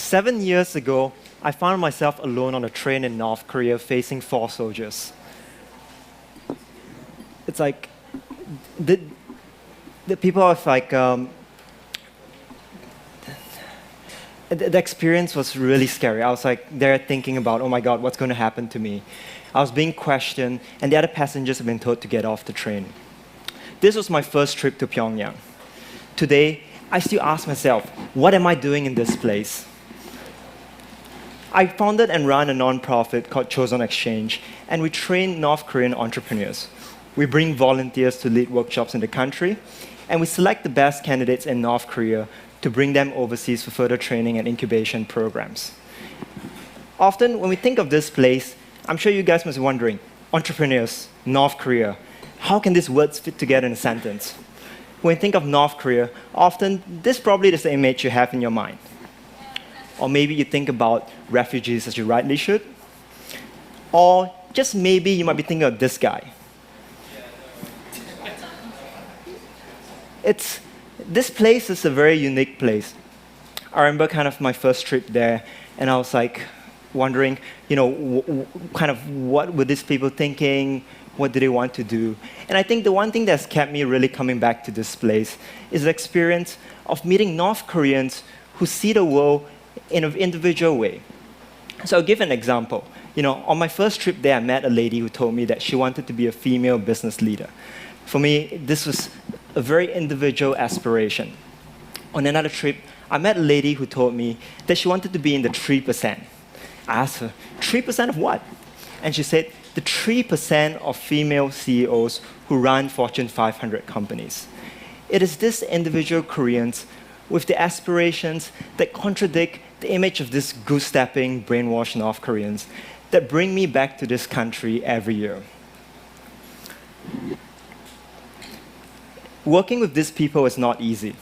7 years ago, I found myself alone on a train in North Korea facing 4 soldiers. It's like, the people are like, the experience was really scary. I was like there thinking about, oh my God, what's going to happen to me? I was being questioned, and the other passengers have been told to get off the train. This was my first trip to Pyongyang. Today, I still ask myself, what am I doing in this place? I founded and run a nonprofit called Chosun Exchange, and we train North Korean entrepreneurs. We bring volunteers to lead workshops in the country, and we select the best candidates in North Korea to bring them overseas for further training and incubation programs. Often, when we think of this place, I'm sure you guys must be wondering, entrepreneurs, North Korea, how can these words fit together in a sentence? When you think of North Korea, often this probably is the image you have in your mind. Or maybe you think about refugees, as you rightly should. Or just maybe you might be thinking of this guy. This place is a very unique place. I remember kind of my first trip there, and I was like wondering, kind of what were these people thinking? What do they want to do? And I think the one thing that's kept me really coming back to this place is the experience of meeting North Koreans who see the world in an individual way. So I'll give an example. On my first trip there, I met a lady who told me that she wanted to be a female business leader. For me, this was a very individual aspiration. On another trip, I met a lady who told me that she wanted to be in the 3%. I asked her, 3% of what? And she said, the 3% of female CEOs who run Fortune 500 companies. It is these individual Koreans with the aspirations that contradict the image of these goose-stepping, brainwashed North Koreans that bring me back to this country every year. Working with these people is not easy.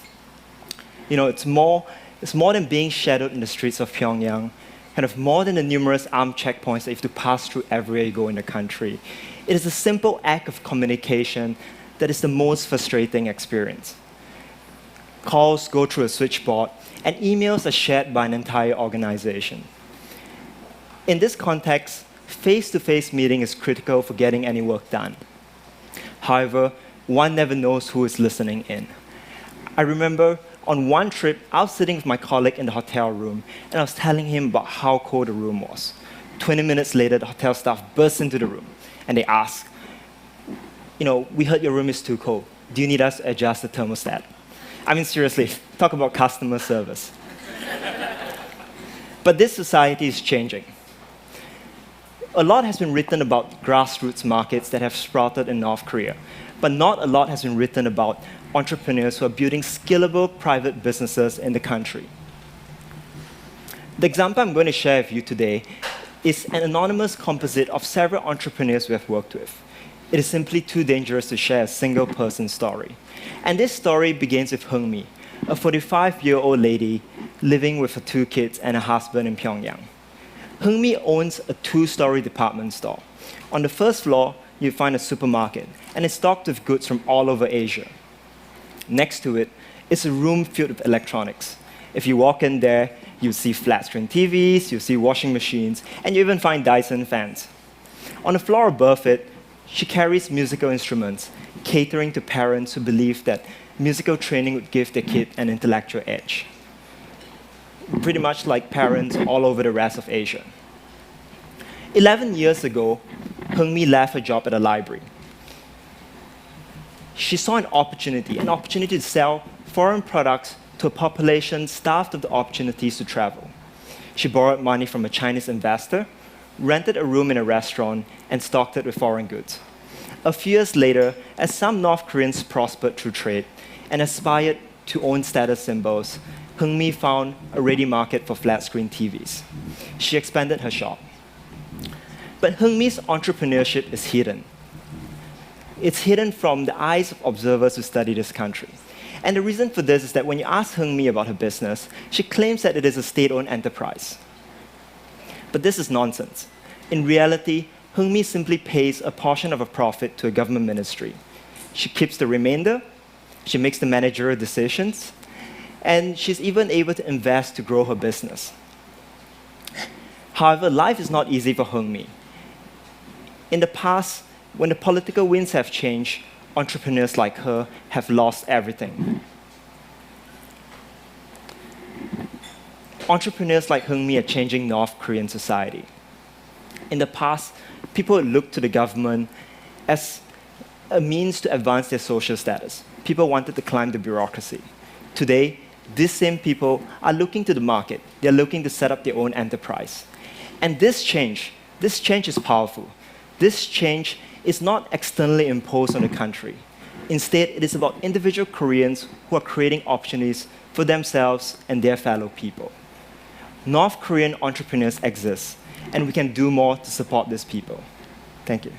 It's more than being shadowed in the streets of Pyongyang, kind of more than the numerous armed checkpoints that you have to pass through everywhere you go in the country. It is a simple act of communication that is the most frustrating experience. Calls go through a switchboard, and emails are shared by an entire organization. In this context, face-to-face meeting is critical for getting any work done. However, one never knows who is listening in. I remember on one trip, I was sitting with my colleague in the hotel room, and I was telling him about how cold the room was. 20 minutes later, the hotel staff burst into the room, and they asked, we heard your room is too cold. Do you need us to adjust the thermostat? I mean, seriously, talk about customer service. But this society is changing. A lot has been written about grassroots markets that have sprouted in North Korea, but not a lot has been written about entrepreneurs who are building scalable private businesses in the country. The example I'm going to share with you today is an anonymous composite of several entrepreneurs we have worked with. It is simply too dangerous to share a single person story. And this story begins with Heung-mi, a 45-year-old lady living with her 2 kids and a husband in Pyongyang. Heung-mi owns a 2-story department store. On the first floor, you find a supermarket, and it's stocked with goods from all over Asia. Next to it is a room filled with electronics. If you walk in there, you see flat-screen TVs, you see washing machines, and you even find Dyson fans. On the floor above it, she carries musical instruments, catering to parents who believe that musical training would give their kid an intellectual edge. Pretty much like parents all over the rest of Asia. 11 years ago, Heung-mi left her job at a library. She saw an opportunity to sell foreign products to a population starved of the opportunities to travel. She borrowed money from a Chinese investor, rented a room in a restaurant, and stocked it with foreign goods. A few years later, as some North Koreans prospered through trade and aspired to own status symbols, Heung-mi found a ready market for flat-screen TVs. She expanded her shop. But Heung-mi's entrepreneurship is hidden. It's hidden from the eyes of observers who study this country. And the reason for this is that when you ask Heung-mi about her business, she claims that it is a state-owned enterprise. But this is nonsense. In reality, Heung-mi simply pays a portion of her profit to a government ministry. She keeps the remainder, she makes the managerial decisions, and she's even able to invest to grow her business. However, life is not easy for Heung-mi. In the past, when the political winds have changed, entrepreneurs like her have lost everything. Entrepreneurs like Heung-mi are changing North Korean society. In the past, people would look to the government as a means to advance their social status. People wanted to climb the bureaucracy. Today, these same people are looking to the market. They're looking to set up their own enterprise. And this change is powerful. This change is not externally imposed on the country. Instead, it is about individual Koreans who are creating opportunities for themselves and their fellow people. North Korean entrepreneurs exist, and we can do more to support these people. Thank you.